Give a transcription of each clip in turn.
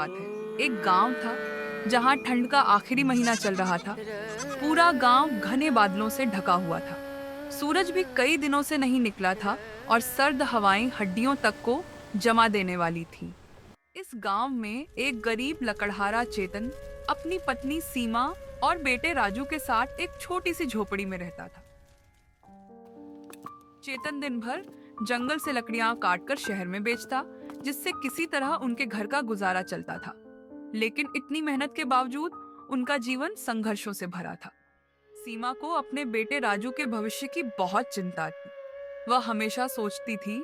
बात है। एक गांव था जहां ठंड का आखिरी महीना चल रहा था। पूरा गांव घने बादलों से ढका हुआ था। सूरज भी कई दिनों से नहीं निकला था और सर्द हवाएं हड्डियों तक को जमा देने वाली थी। इस गांव में एक गरीब लकड़हारा चेतन अपनी पत्नी सीमा और बेटे राजू के साथ एक छोटी सी झोपड़ी में रहता था। चेतन दिन भर जंगल से लकड़ियां काटकर शहर में बेचता, जिससे किसी तरह उनके घर का गुजारा चलता था। लेकिन इतनी मेहनत के बावजूद उनका जीवन संघर्षों से भरा था। सीमा को अपने बेटे राजू के भविष्य की बहुत चिंता थी। वह हमेशा सोचती थी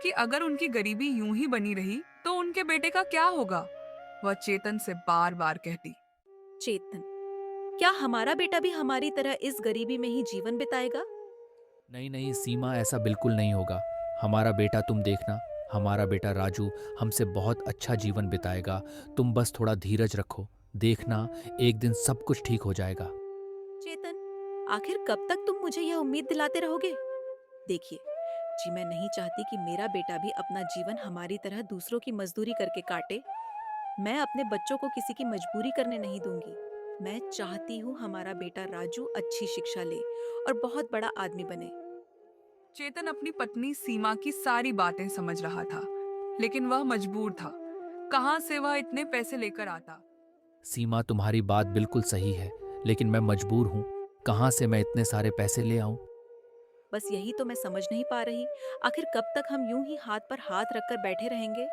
कि अगर उनकी गरीबी यूं ही बनी रही तो उनके बेटे का क्या होगा। वह चेतन से बार बार कहती, चेतन, क्या हमारा बेटा भी हमारी तरह इस गरीबी में ही जीवन बिताएगा? नहीं नहीं सीमा, ऐसा बिल्कुल नहीं होगा। हमारा बेटा, तुम देखना, हमारा बेटा राजू हमसे बहुत अच्छा जीवन बिताएगा। तुम बस थोड़ा धीरज रखो, देखना एक दिन सब कुछ ठीक हो जाएगा। चेतन, आखिर कब तक तुम मुझे यह उम्मीद दिलाते रहोगे? देखिए जी, मैं नहीं चाहती कि मेरा बेटा भी अपना जीवन हमारी तरह दूसरों की मजदूरी करके काटे। मैं अपने बच्चों को किसी की मजबूरी करने नहीं दूंगी। मैं चाहती हूँ हमारा बेटा राजू अच्छी शिक्षा ले और बहुत बड़ा आदमी बने। चेतन अपनी पत्नी सीमा की सारी बातें समझ रहा था, लेकिन वह मजबूर था। कहां से वह इतने पैसे लेकर आता। सीमा, तुम्हारी बात बिल्कुल सही है, लेकिन मैं मजबूर हूँ। कहाँ से मैं इतने सारे पैसे ले आऊं? बस यही तो मैं समझ नहीं पा रही। आखिर कब तक हम यूं ही हाथ पर हाथ रखकर बैठे रहेंगे?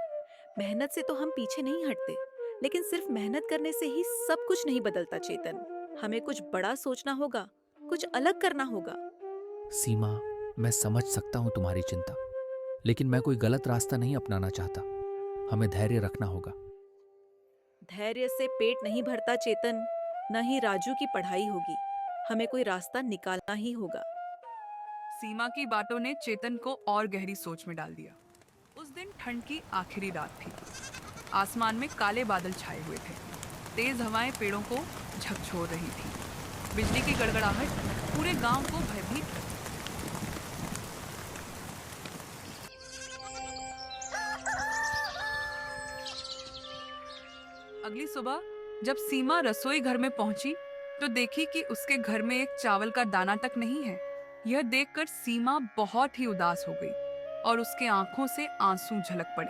मेहनत से तो हम पीछे नहीं हटते, लेकिन सिर्फ मेहनत करने से ही सब कुछ नहीं बदलता चेतन। हमें कुछ बड़ा सोचना होगा, कुछ अलग करना होगा। सीमा, मैं समझ सकता हूँ तुम्हारी चिंता, लेकिन मैं कोई गलत रास्ता नहीं अपनाना चाहता। हमें धैर्य रखना होगा। धैर्य से पेट नहीं भरता चेतन, न ही राजू की पढ़ाई होगी। हमें कोई रास्ता निकालना ही होगा। सीमा की बातों ने चेतन को और गहरी सोच में डाल दिया। उस दिन ठंड की आखिरी रात थी। आसमान में काले बादल छाए हुए थे। तेज हवाएं पेड़ों को झकझोर रही थी। बिजली की गड़गड़ाहट पूरे गांव को भयभीत कर। अगली सुबह जब सीमा रसोई घर में पहुंची तो देखी कि उसके घर में एक चावल का दाना तक नहीं है। यह देखकर सीमा बहुत ही उदास हो गई और उसके आंखों से आंसू झलक पड़े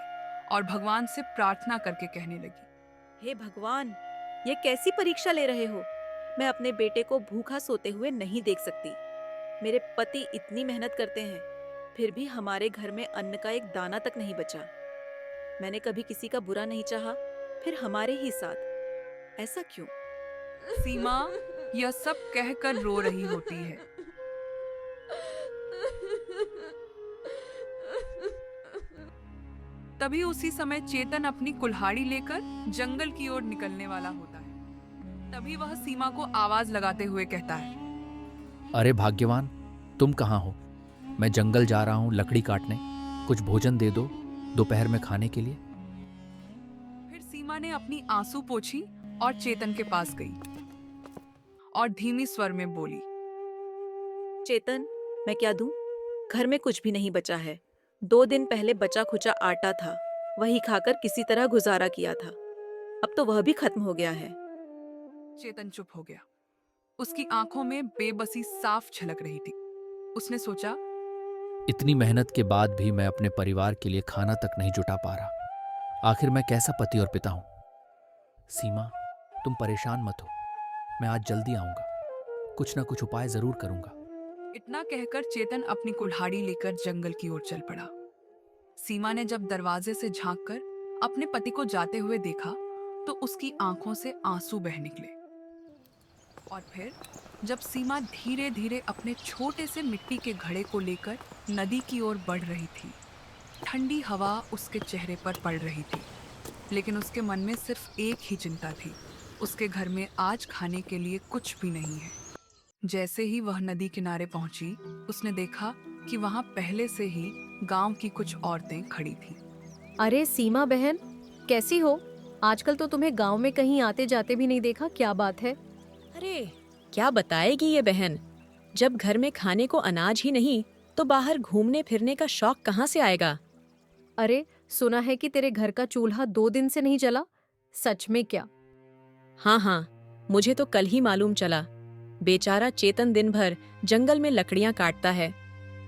और भगवान से प्रार्थना करके कहने लगी, हे भगवान, ये कैसी परीक्षा ले रहे हो? मैं अपने बेटे को भूखा सोते हुए नहीं देख सकती। मेरे पति इतनी मेहनत करते हैं, फिर भी हमारे घर में अन्न का एक दाना तक नहीं बचा। मैंने कभी किसी का बुरा नहीं चाहा, फिर हमारे ही साथ ऐसा क्यों? सीमा यह सब कहकर रो रही होती है। तभी उसी समय चेतन अपनी कुल्हाड़ी लेकर जंगल की ओर निकलने वाला होता है। तभी वह सीमा को आवाज लगाते हुए कहता है, अरे भाग्यवान, तुम कहाँ हो? मैं जंगल जा रहा हूँ लकड़ी काटने। कुछ भोजन दे दो दोपहर में खाने के लिए। फिर सीमा ने अपनी आंसू पोंछी और चेतन के पास गई और धीमी स्वर में बोली, चेतन, मैं क्या दूं? घर में कुछ भी नहीं बचा है। 2 दिन पहले बचा खुचा आटा था, वही खाकर किसी तरह गुजारा किया था। अब तो वह भी खत्म हो गया है। चेतन चुप हो गया। उसकी आंखों में बेबसी साफ झलक रही थी। उसने सोचा, इतनी मेहनत के बाद भी मैं अपने परिवार के लिए खाना तक नहीं जुटा पा रहा। आखिर मैं कैसा पति और पिता हूँ? सीमा, तुम परेशान मत हो। मैं आज जल्दी आऊंगा। कुछ ना कुछ उपाय जरूर करूंगा। इतना कहकर चेतन अपनी कुल्हाड़ी लेकर जंगल की ओर चल पड़ा। सीमा ने जब दरवाजे से झांककर अपने पति को जाते हुए देखा तो उसकी आंखों से आंसू बह निकले। और फिर जब सीमा धीरे धीरे अपने छोटे से मिट्टी के घड़े को लेकर नदी की ओर बढ़ रही थी, ठंडी हवा उसके चेहरे पर पड़ रही थी, लेकिन उसके मन में सिर्फ एक ही चिंता थी। उसके घर में आज खाने के लिए कुछ भी नहीं है। जैसे ही वह नदी किनारे पहुंची, उसने देखा कि वहां पहले से ही गांव की कुछ औरतें खड़ी थीं। अरे सीमा बहन, कैसी हो? आजकल तो तुम्हें गांव में कहीं आते जाते भी नहीं देखा, क्या बात है? अरे, क्या बताएगी ये बहन? जब घर में खाने को अनाज ही नहीं तो बाहर घूमने फिरने का शौक कहाँ से आएगा? अरे, सुना है कि तेरे घर का चूल्हा 2 दिन से नहीं जला। सच में क्या? हाँ हाँ, मुझे तो कल ही मालूम चला। बेचारा चेतन दिन भर जंगल में लकड़ियां काटता है,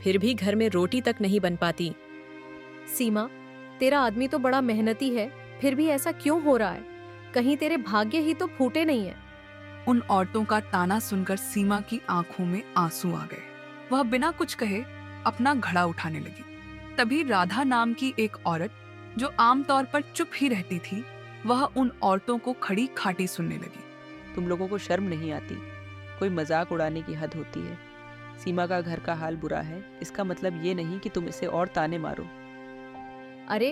फिर भी घर में रोटी तक नहीं बन पाती। सीमा, तेरा आदमी तो बड़ा मेहनती है, फिर भी ऐसा क्यों हो रहा है? कहीं तेरे भाग्य ही तो फूटे नहीं है। उन औरतों का ताना सुनकर सीमा की आंखों में आंसू आ गए। वह बिना कुछ कहे अपना घड़ा उठाने लगी। तभी राधा नाम की एक औरत, जो आमतौर पर चुप ही रहती थी, वह उन औरतों को खड़ी खाटी सुनने लगी। तुम लोगों को शर्म नहीं आती? कोई मजाक उड़ाने की हद होती है। सीमा का घर का हाल बुरा है, इसका मतलब ये नहीं कि तुम इसे और ताने मारो। अरे,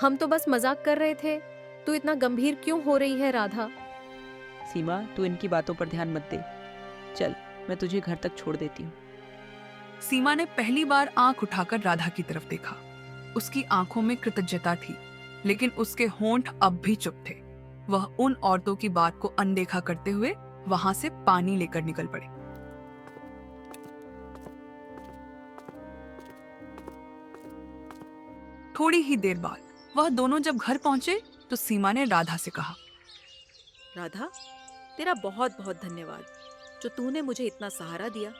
हम तो बस मजाक कर रहे थे। तू इतना गंभीर क्यों हो रही है राधा? सीमा, तू इनकी बातों पर ध्यान मत दे। चल, मैं तुझे घर तक छोड़ देती हूँ। सीमा ने पहली बार आंख उठाकर राधा की तरफ देखा। उसकी आंखों में कृतज्ञता थी, लेकिन उसके होंठ अब भी चुप थे। वह उन औरतों की बात को अनदेखा करते हुए वहां से पानी लेकर निकल पड़े। थोड़ी ही देर बाद वह दोनों जब घर पहुंचे तो सीमा ने राधा से कहा, राधा, तेरा बहुत बहुत धन्यवाद जो तूने मुझे इतना सहारा दिया।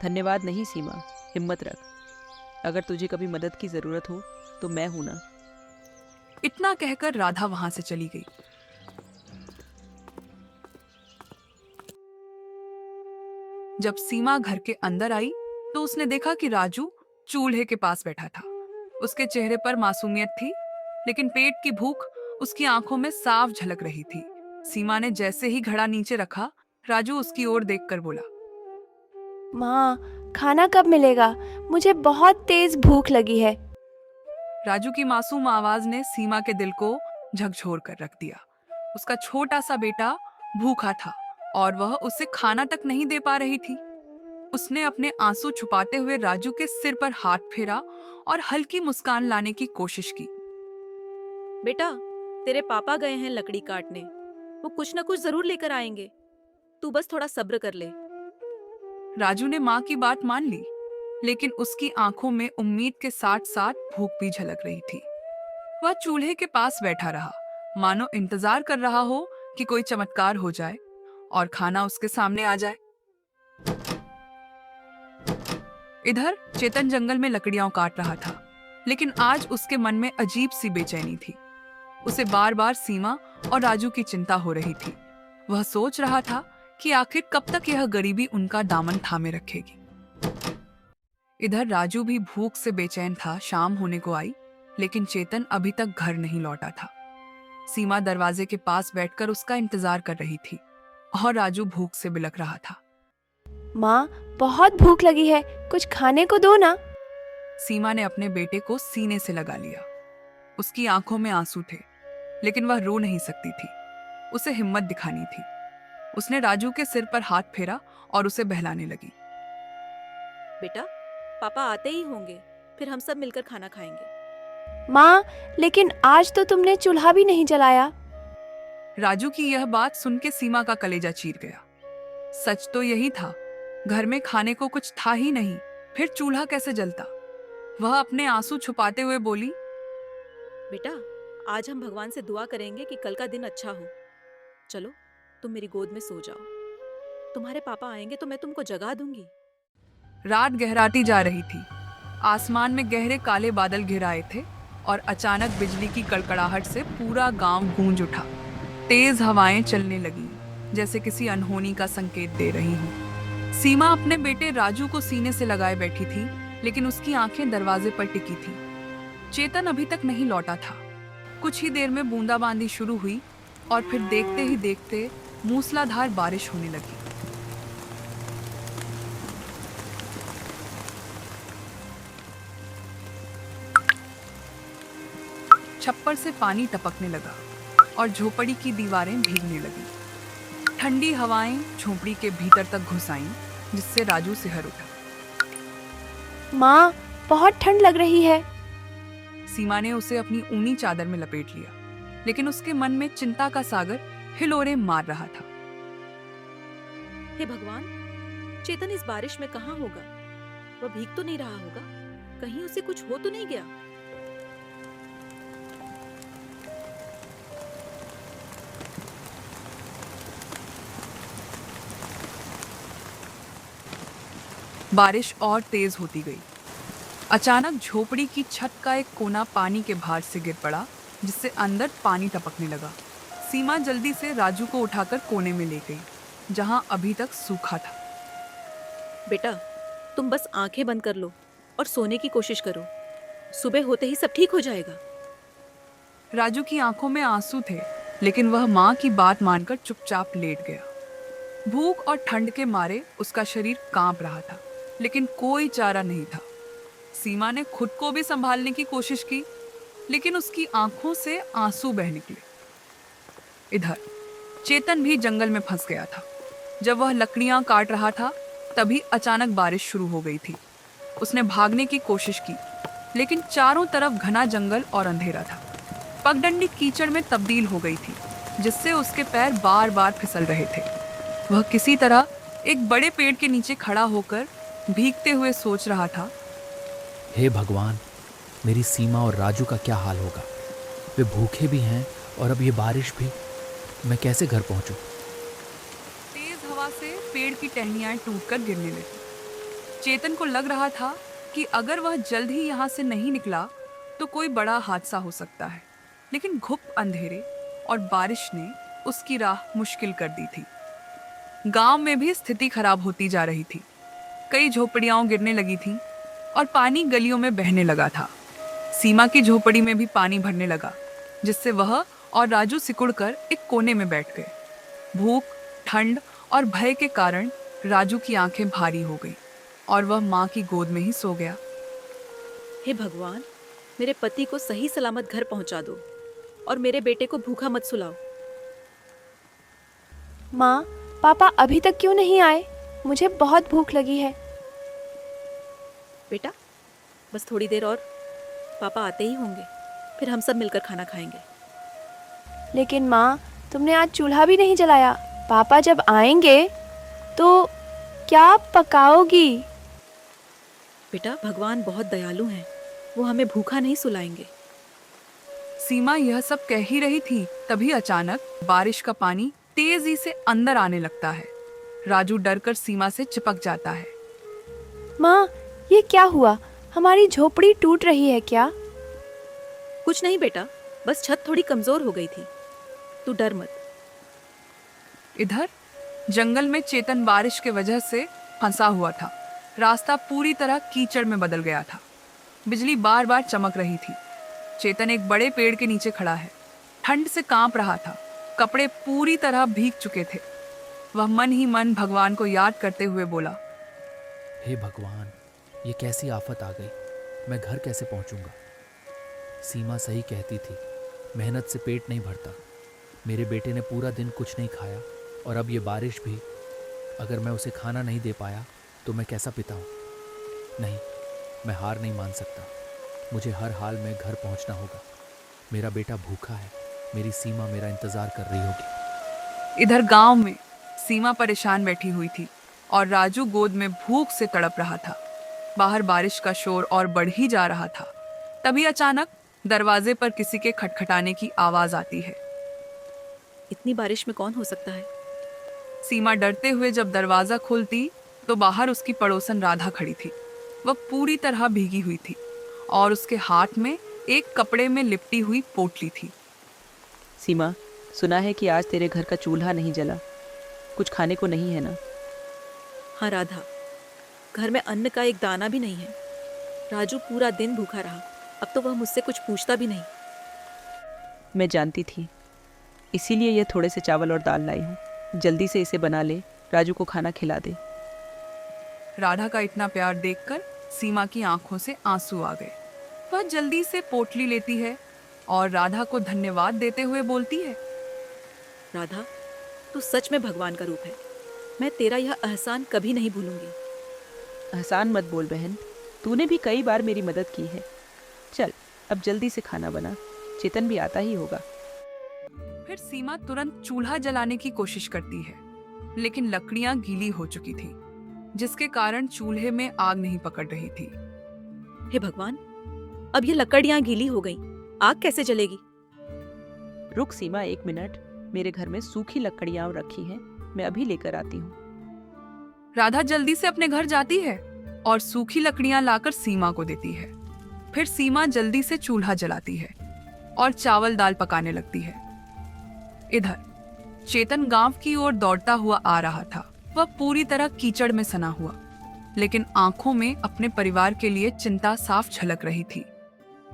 धन्यवाद नहीं सीमा, हिम्मत रख। अगर तुझे कभी मदद की जरूरत हो तो मैं हूं ना। इतना कहकर राधा वहां से चली गई। जब सीमा घर के अंदर आई तो उसने देखा कि राजू चूल्हे के पास बैठा था। उसके चेहरे पर मासूमियत थी, लेकिन पेट की भूख उसकी आंखों में साफ झलक रही थी। सीमा ने जैसे ही घड़ा नीचे रखा, राजू उसकी ओर देखकर बोला, माँ, खाना कब मिलेगा? मुझे बहुत तेज भूख लगी है। राजू की मासूम आवाज ने सीमा के दिल को झकझोर कर रख दिया। उसका छोटा सा बेटा भूखा था और वह उसे खाना तक नहीं दे पा रही थी। उसने अपने आंसू छुपाते हुए राजू के सिर पर हाथ फेरा और हल्की मुस्कान लाने की कोशिश की। बेटा, तेरे पापा गए हैं लकड़ी काटने। वो कुछ न कुछ जरूर लेकर आएंगे। तू बस थोड़ा सब्र कर ले। राजू ने माँ की बात मान ली, लेकिन उसकी आंखों में उम्मीद के साथ साथ भूख भी झलक रही थी। वह चूल्हे के पास बैठा रहा, मानो इंतजार कर रहा हो कि कोई चमत्कार हो जाए और खाना उसके सामने आ जाए। इधर चेतन जंगल में लकड़ियां काट रहा था, लेकिन आज उसके मन में अजीब सी बेचैनी थी। उसे बार बार सीमा और राजू की चिंता हो रही थी। वह सोच रहा था कि आखिर कब तक यह गरीबी उनका दामन थामे रखेगी। इधर राजू भी भूख से बेचैन था। शाम होने को आई, लेकिन चेतन अभी तक घर नहीं लौटा था। सीमा दरवाजे के पास बैठकर उसका इंतजार कर रही थी और राजू भूख से बिलख रहा था। माँ, बहुत भूख लगी है, कुछ खाने को दो ना। सीमा ने अपने बेटे को सीने से लगा लिया। उसकी आंखों में आंसू थे, लेकिन वह रो नहीं सकती थी। उसे हिम्मत दिखानी थी। उसने राजू के सिर पर हाथ फेरा और उसे बहलाने लगी। बेटा, पापा आते ही होंगे, फिर हम सब मिलकर खाना खाएंगे। माँ, लेकिन आज तो तुमने चूल्हा भी नहीं जलाया। राजू की यह बात सुन के सीमा का कलेजा चीर गया। सच तो यही था, घर में खाने को कुछ था ही नहीं, फिर चूल्हा कैसे जलता। वह अपने आंसू छुपाते हुए बोली, बेटा, आज हम भगवान से दुआ करेंगे कि कल का दिन अच्छा हो। चलो, तुम मेरी गोद में सो जाओ। तुम्हारे पापा आएंगे तो मैं तुमको जगा दूंगी। रात गहराती जा रही थी। आसमान में गहरे काले बादल घिर आए थे और अचानक बिजली की कड़कड़ाहट से पूरा गांव गूंज उठा। तेज हवाएं चलने लगीं, जैसे किसी अनहोनी का संकेत दे रही हूँ। सीमा अपने बेटे राजू को सीने से लगाए बैठी थी, लेकिन उसकी आंखें दरवाजे पर टिकी थी। चेतन अभी तक नहीं लौटा था। कुछ ही देर में बूंदाबांदी शुरू हुई और फिर देखते ही देखते मूसलाधार बारिश होने लगी। छप्पर से पानी टपकने लगा और झोपड़ी की दीवारें भीगने लगी। ठंडी हवाएं झोपड़ी के भीतर तक घुस आईं, जिससे राजू सिहर उठा। माँ, बहुत ठंड लग रही है। सीमा ने उसे अपनी ऊनी चादर में लपेट लिया, लेकिन उसके मन में चिंता का सागर हिलोरे मार रहा था। हे भगवान, चेतन इस बारिश में कहाँ होगा? वह भीग तो नहीं रहा होगा? कहीं उसे कुछ हो तो नहीं गया? बारिश और तेज होती गई। अचानक झोपड़ी की छत का एक कोना पानी के भार से गिर पड़ा, जिससे अंदर पानी टपकने लगा। सीमा जल्दी से राजू को उठाकर कोने में ले गई, जहां अभी तक सूखा था। बेटा, तुम बस आंखें बंद कर लो और सोने की कोशिश करो। सुबह होते ही सब ठीक हो जाएगा। राजू की आंखों में आंसू थे, लेकिन वह माँ की बात मानकर चुपचाप लेट गया। भूख और ठंड के मारे उसका शरीर कांप रहा था, लेकिन कोई चारा नहीं था। सीमा ने खुद को भी संभालने की कोशिश की, लेकिन उसकी आंखों से आंसू बह निकले। इधर चेतन भी जंगल में फंस गया था। जब वह लकड़ियां काट रहा था, तभी अचानक बारिश शुरू हो गई थी। उसने भागने की कोशिश की, लेकिन चारों तरफ घना जंगल और अंधेरा था। पगडंडी कीचड़ में तब्दील हो गई थी, जिससे उसके पैर बार बार फिसल रहे थे। वह किसी तरह एक बड़े पेड़ के नीचे खड़ा होकर भीगते हुए सोच रहा था, हे भगवान, मेरी सीमा और राजू का क्या हाल होगा। वे भूखे भी हैं और अब ये बारिश भी। मैं कैसे घर पहुंचूं? तेज हवा से पेड़ की टहनियां टूटकर गिरने लगी। चेतन को लग रहा था कि अगर वह जल्द ही यहाँ से नहीं निकला तो कोई बड़ा हादसा हो सकता है। लेकिन घुप अंधेरे और बारिश ने उसकी राह मुश्किल कर दी थी। गांव में भी स्थिति खराब होती जा रही थी। कई झोपड़ियां गिरने लगी थीं और पानी गलियों में बहने लगा था। सीमा की झोपड़ी में भी पानी भरने लगा, जिससे वह और राजू सिकुड़कर एक कोने में बैठ गए। भूख, ठंड और भय के कारण राजू की आंखें भारी हो गई और वह माँ की गोद में ही सो गया। हे भगवान, मेरे पति को सही सलामत घर पहुंचा दो और मेरे बेटे को भूखा मत सुलाओ। माँ, पापा अभी तक क्यों नहीं आए? मुझे बहुत भूख लगी है। बेटा, बस थोड़ी देर और, पापा आते ही होंगे, फिर हम सब मिलकर खाना खाएंगे। लेकिन माँ, तुमने आज चूल्हा भी नहीं जलाया। पापा जब आएंगे तो क्या पकाओगी? बेटा, भगवान बहुत दयालु हैं, वो हमें भूखा नहीं सुलाएंगे। सीमा यह सब कह ही रही थी, तभी अचानक बारिश का पानी तेजी से अंदर आने लगता है। राजू डरकर सीमा से चिपक जाता है। माँ, ये क्या हुआ? हमारी झोपड़ी टूट रही है क्या? कुछ नहीं बेटा, बस छत थोड़ी कमजोर हो गई थी। तू डर मत। इधर जंगल में चेतन बारिश के वजह से फंसा हुआ था। रास्ता पूरी तरह कीचड़ में बदल गया था। बिजली बार बार चमक रही थी। चेतन एक बड़े पेड़ के नीचे खड़ा है। ठंड से कांप रहा था। कपड़े पूरी तरह भीग चुके थे। वह मन ही मन भगवान को याद करते हुए बोला, हे भगवान, ये कैसी आफत आ गई। मैं घर कैसे पहुंचूंगा? सीमा सही कहती थी, मेहनत से पेट नहीं भरता। मेरे बेटे ने पूरा दिन कुछ नहीं खाया और अब ये बारिश भी। अगर मैं उसे खाना नहीं दे पाया तो मैं कैसा पिता हूँ? नहीं, मैं हार नहीं मान सकता। मुझे हर हाल में घर पहुंचना होगा। मेरा बेटा भूखा है। मेरी सीमा मेरा इंतजार कर रही होगी। इधर गांव में सीमा परेशान बैठी हुई थी और राजू गोद में भूख से तड़प रहा था। बाहर बारिश का शोर और बढ़ ही जा रहा था। तभी अचानक दरवाजे पर किसी के खटखटाने की आवाज आती है। इतनी बारिश में कौन हो सकता है? सीमा डरते हुए जब दरवाजा खोलती तो बाहर उसकी पड़ोसन राधा खड़ी थी। वह पूरी तरह भीगी हुई थी और उसके हाथ में एक कपड़े में लिपटी हुई पोटली थी। सीमा, सुना है कि आज तेरे घर का चूल्हा नहीं जला। कुछ खाने को नहीं है ना? हाँ राधा, घर में अन्न का एक दाना भी नहीं है। राजू पूरा दिन भूखा रहा, अब तो वह मुझसे कुछ पूछता भी नहीं। मैं जानती थी, इसीलिए ये थोड़े से चावल और दाल लाई हूँ। जल्दी से इसे बना ले, राजू को खाना खिला दे। राधा का इतना प्यार देखकर सीमा की आंखों से आंसू आ गए। वह जल्दी से पोटली लेती है और राधा को धन्यवाद देते हुए बोलती है, राधा, तू सच में भगवान का रूप है। मैं तेरा यह एहसान कभी नहीं भूलूंगी। एहसान मत बोल बहन, तूने भी कई बार मेरी मदद की है। चल, अब जल्दी से खाना बना, चेतन भी आता ही होगा। फिर सीमा तुरंत चूल्हा जलाने की कोशिश करती है, लेकिन लकड़ियां गीली हो चुकी थी, जिसके कारण चूल्हे में आग नहीं पकड़ रही थी। हे भगवान, अब ये लकड़ियां गीली हो गई, आग कैसे जलेगी? रुक सीमा, 1 मिनट। मेरे घर में सूखी लकड़ियां रखी हैं, मैं अभी लेकर आती हूँ। राधा जल्दी से अपने घर जाती है और सूखी लकड़ियां लाकर सीमा को देती है। फिर सीमा जल्दी से चूल्हा जलाती है और चावल दाल पकाने लगती है। इधर चेतन गांव की ओर दौड़ता हुआ आ रहा था। वह पूरी तरह कीचड़ में सना हुआ, लेकिन आंखों में अपने परिवार के लिए चिंता साफ झलक रही थी।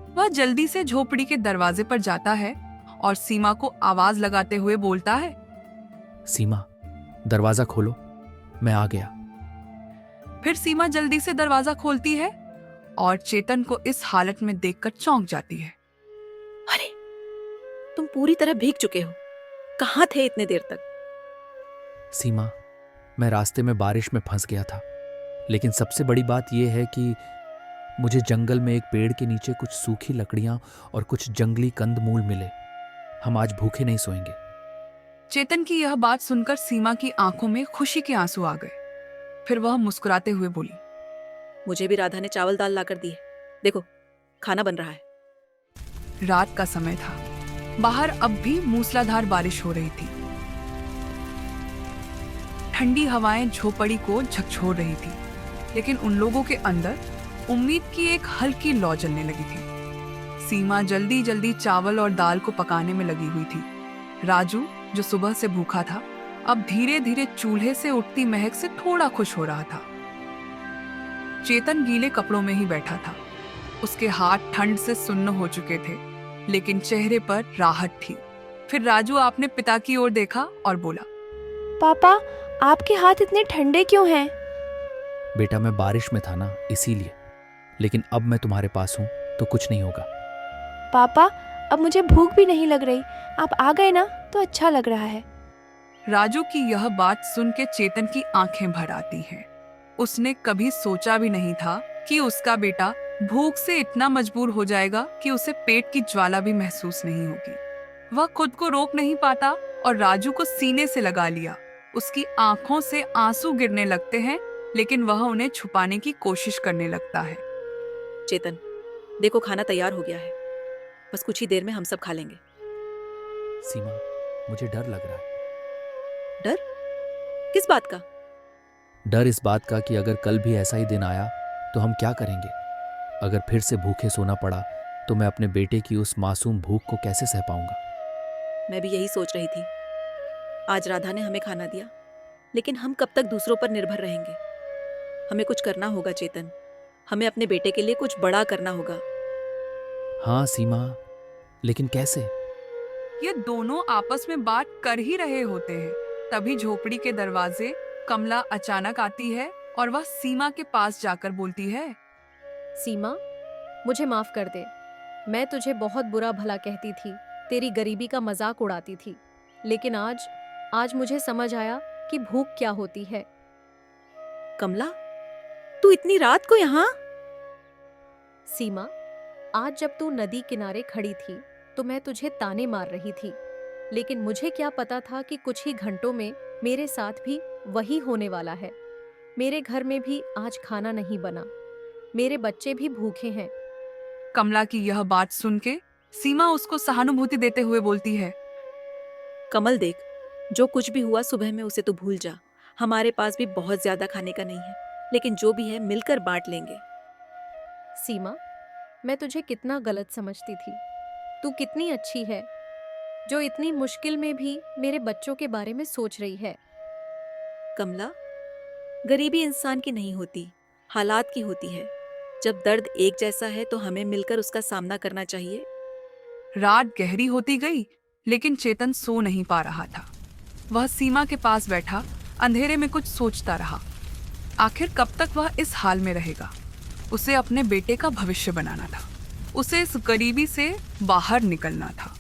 वह जल्दी से झोपड़ी के दरवाजे पर जाता है और सीमा को आवाज लगाते हुए बोलता है, सीमा, दरवाजा खोलो, मैं आ गया। फिर सीमा जल्दी से दरवाजा खोलती है और चेतन को इस हालत में देखकर चौंक जाती है। अरे, तुम पूरी तरह भीग चुके हो। कहाँ थे इतने देर तक? सीमा, मैं रास्ते में बारिश में फंस गया था, लेकिन सबसे बड़ी बात यह है कि मुझे जंगल में एक पेड़ के नीचे कुछ सूखी लकड़ियां और कुछ जंगली कंदमूल मिले। हम आज भूखे नहीं सोएंगे। चेतन की यह बात सुनकर सीमा की आंखों में खुशी के आंसू आ गए। फिर वह मुस्कुराते हुए बोली, मुझे भी राधा ने चावल दाल लाकर दिए। देखो, खाना बन रहा है। रात का समय था। बाहर अब भी मूसलाधार बारिश हो रही थी। ठंडी हवाएं झोपड़ी को झकझोर रही थी, लेकिन उन लोगों के अंदर उम्मीद की एक हल्की लौ जलने लगी थी। सीमा जल्दी जल्दी चावल और दाल को पकाने में लगी हुई थी। राजू, जो सुबह से भूखा था, अब धीरे धीरे चूल्हे से उठती महक से थोड़ा खुश हो रहा था। चेतन गीले कपड़ों में ही बैठा था। उसके हाथ ठंड से सुन्न हो चुके थे, लेकिन चेहरे पर राहत थी। फिर राजू अपने पिता की ओर देखा और बोला, पापा, आपके हाथ इतने ठंडे क्यों हैं? बेटा, मैं बारिश में था ना, इसीलिए। लेकिन अब मैं तुम्हारे पास हूं तो कुछ नहीं होगा। पापा, अब मुझे भूख भी नहीं लग रही। आप आ गए ना तो अच्छा लग रहा है। राजू की यह बात सुन के चेतन की आंखें भर आती हैं। उसने कभी सोचा भी नहीं था कि उसका बेटा भूख से इतना मजबूर हो जाएगा कि उसे पेट की ज्वाला भी महसूस नहीं होगी। वह खुद को रोक नहीं पाता और राजू को सीने से लगा लिया। उसकी आंखों से आंसू गिरने लगते हैं, लेकिन वह उन्हें छुपाने की कोशिश करने लगता है। चेतन, देखो, खाना तैयार हो गया है। बस कुछ ही देर में हम सब खा लेंगे। सीमा, मुझे डर लग रहा है। डर? किस बात का? डर इस बात का कि अगर कल भी ऐसा ही दिन आया तो हम क्या करेंगे। अगर फिर से भूखे सोना पड़ा तो मैं अपने बेटे की उस मासूम भूख को कैसे सह पाऊंगा। मैं भी यही सोच रही थी। आज राधा ने हमें खाना दिया, लेकिन हम कब तक दूसरों पर निर्भर रहेंगे? हमें कुछ करना होगा चेतन। हमें अपने बेटे के लिए कुछ बड़ा करना होगा। हाँ सीमा, लेकिन कैसे? ये दोनों आपस में बात कर ही रहे होते हैं, तभी झोपड़ी के दरवाजे कमला अचानक आती है और वह सीमा के पास जाकर बोलती है, सीमा, मुझे माफ कर दे। मैं तुझे बहुत बुरा भला कहती थी, तेरी गरीबी का मजाक उड़ाती थी, लेकिन आज मुझे समझ आया कि भूख क्या होती है। कमला, तू इतनी रात को यहाँ? सीमा, आज जब तू नदी किनारे खड़ी थी तो मैं तुझे ताने मार रही थी, लेकिन मुझे क्या पता था कि कुछ ही घंटों में मेरे साथ भी वही होने वाला है। मेरे घर में भी आज खाना नहीं बना, मेरे बच्चे भी भूखे हैं। कमला की यह बात सुन के सीमा उसको सहानुभूति देते हुए बोलती है, कमल देख, जो कुछ भी हुआ सुबह में उसे तो भूल जा। हमारे पास भी बहुत ज्यादा खाने का नहीं है, लेकिन जो भी है मिलकर बांट लेंगे। सीमा, मैं तुझे कितना गलत समझती थी। तू कितनी अच्छी है, जो इतनी मुश्किल में भी मेरे बच्चों के बारे में सोच रही है। कमला, गरीबी इंसान की नहीं होती, हालात की होती है। जब दर्द एक जैसा है तो हमें मिलकर उसका सामना करना चाहिए। रात गहरी होती गई, लेकिन चेतन सो नहीं पा रहा था। वह सीमा के पास बैठा अंधेरे में कुछ सोचता रहा। आखिर कब तक वह इस हाल में रहेगा? उसे अपने बेटे का भविष्य बनाना था। उसे इस गरीबी से बाहर निकलना था।